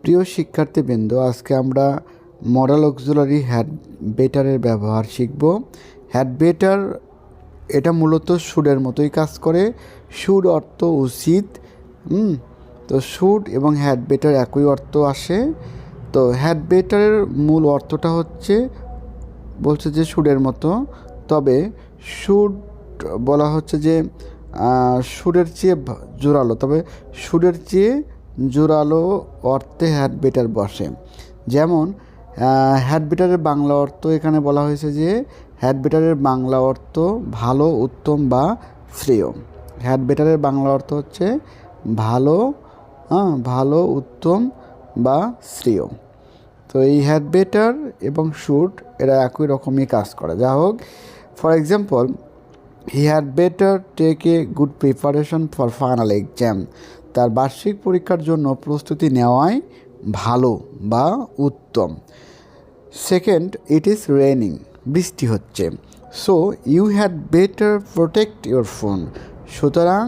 প্রিয় শিক্ষার্থীবৃন্দ, আজকে আমরা মডেল অক্সিলারি হ্যাড বেটারের ব্যবহার শিখব। হ্যাড বেটার এটা মূলত শুডের মতোই কাজ করে। শুড অর্থ উচিত। তো শুড এবং হ্যাড বেটার একই অর্থ আসে। তো হ্যাড বেটারের মূল অর্থটা হচ্ছে বলছে যে শুডের মতো, তবে শুড বলা হচ্ছে যে শুডের চেয়ে জোরালো, তবে শুডের চেয়ে জোরালো অর্থে হ্যাড বেটার বসে। যেমন হ্যাড বেটারের বাংলা অর্থ এখানে বলা হয়েছে যে হ্যাড বেটারের বাংলা অর্থ ভালো, উত্তম বা শ্রেয়। হ্যাড বেটারের বাংলা অর্থ হচ্ছে ভালো, ভালো, উত্তম বা শ্রেয়। তো এই হ্যাড বেটার এবং শুড এরা একই রকমই কাজ করে। যা হোক, for example, he had better take a good preparation for final exam. তার বার্ষিক পরীক্ষার জন্য প্রস্তুতি নেওয়াই ভালো বা উত্তম। সেকেন্ড, ইট ইজ রেনিং, বৃষ্টি হচ্ছে। So you had better protect your phone. সুতরাং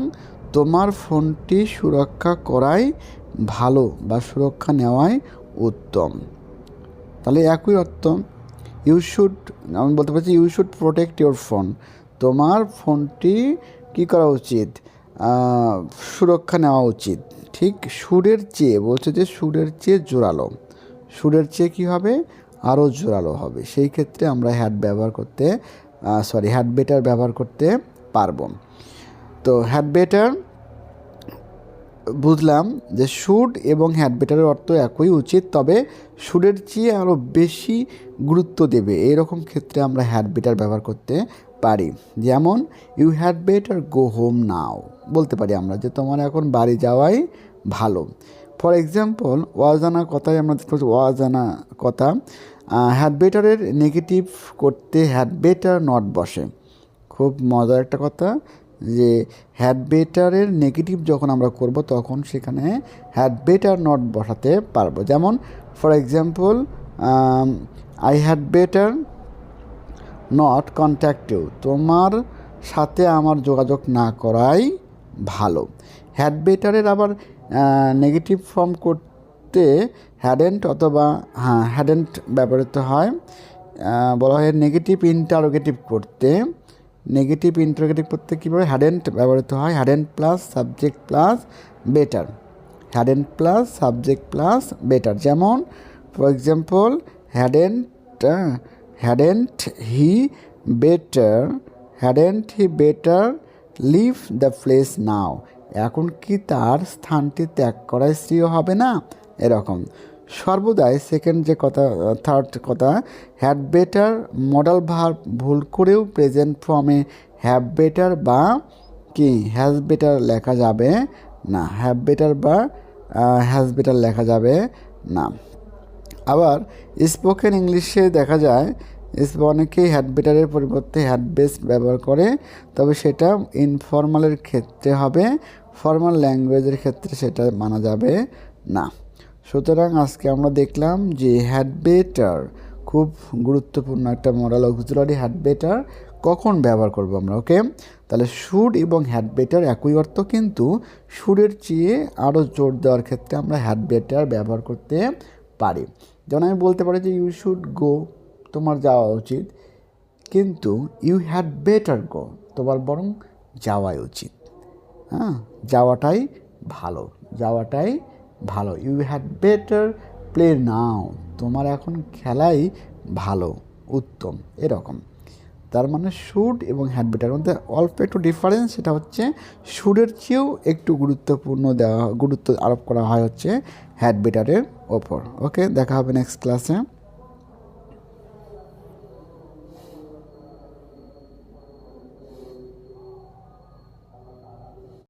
তোমার ফোনটি সুরক্ষা করাই ভালো বা সুরক্ষা নেওয়াই উত্তম। তাহলে একই অর্থ। ইউ শুড, আমি বলতে পারছি you should protect your phone. তোমার ফোনটি কী করা উচিত? সুরক্ষা নেওয়া উচিত। ঠিক সুরের চেয়ে বলছে যে সুরের চেয়ে জোরালো, সুরের চেয়ে কী হবে? আরও জোরালো হবে। সেই ক্ষেত্রে আমরা হ্যাড বেটার ব্যবহার করতে পারবো। তো হ্যাড বেটার বুঝলাম যে শুড এবং হ্যাড বেটারের অর্থ একই উচিত, তবে শুডের চেয়ে আরও বেশি গুরুত্ব দেবে, এরকম ক্ষেত্রে আমরা হ্যাড বেটার ব্যবহার করতে পারি। যেমন you had better go home now, বলতে পারি আমরা যে তোমার এখন বাড়ি যাওয়াই ভালো। ফর এক্সাম্পল, অজানা কথায় আমরা দেখতে পাচ্ছি অজানা কথা। হ্যাড বেটারের নেগেটিভ করতে হ্যাড বেটার নট বসে। খুব মজার একটা কথা যে হ্যাড বেটারের নেগেটিভ যখন আমরা করব তখন সেখানে হ্যাড বেটার নট বসাতে পারবো। যেমন for example, I had better not contact you, তোমার সাথে আমার যোগাযোগ না করাই ভালো। হ্যাড বেটারের আবার নেগেটিভ ফর্ম করতে হ্যাডেন্ট অথবা হ্যাডেন্ট ব্যবহৃত হয়। বলা হয় নেগেটিভ ইন্টারোগেটিভ করতে কীভাবে হ্যাডেন্ট ব্যবহৃত হয়? Hadn't plus subject plus better, hadn't plus subject plus better. যেমন for example, hadn't he better leave the place now, এখন কি তার স্থানটি ত্যাগ করাই শ্রেয় হবে না? এরকম সর্বদাই সেকেন্ড যে কথা, থার্ড কথা, হ্যাড বেটার মডেল ভার্ব ভুল করেও প্রেজেন্ট ফর্মে হ্যাভ বেটার বা কি হ্যাজ বেটার লেখা যাবে না। হ্যাভ বেটার বা হ্যাজ বেটার লেখা যাবে না। আবার স্পোকেন ইংলিশে দেখা যায় অনেকেই হ্যাড বেটারের পরিবর্তে হ্যাড বেস্ট ব্যবহার করে, তবে সেটা ইনফর্মালের ক্ষেত্রে হবে, ফর্মাল ল্যাঙ্গুয়েজের ক্ষেত্রে সেটা মানা যাবে না। সুতরাং আজকে আমরা দেখলাম যে হ্যাড বেটার খুব গুরুত্বপূর্ণ একটা মডেল অক্সিলারি। হ্যাড বেটার কখন ব্যবহার করব আমরা? ওকে, তাহলে শুড এবং হ্যাড বেটার একই অর্থ, কিন্তু শুডের চেয়ে আরও জোর দেওয়ার ক্ষেত্রে আমরা হ্যাড বেটার ব্যবহার করতে পারি। যেমন আমি বলতে পারি যে ইউ শুড গো, তোমার যাওয়া উচিত, কিন্তু ইউ হ্যাড বেটার গো, তোমার বরং যাওয়াই উচিত। যাওয়াটাই ভালো। You had better play now, তোমার এখন খেলাই ভালো, উত্তম, এরকম। তার মানে শুড এবং হ্যাড বেটার মধ্যে অল্প একটু ডিফারেন্স, সেটা হচ্ছে শুডের চেয়েও একটু গুরুত্ব আরোপ করা হয় হচ্ছে হ্যাড বেটারের ওপর। ওকে, দেখা হবে নেক্সট ক্লাসে।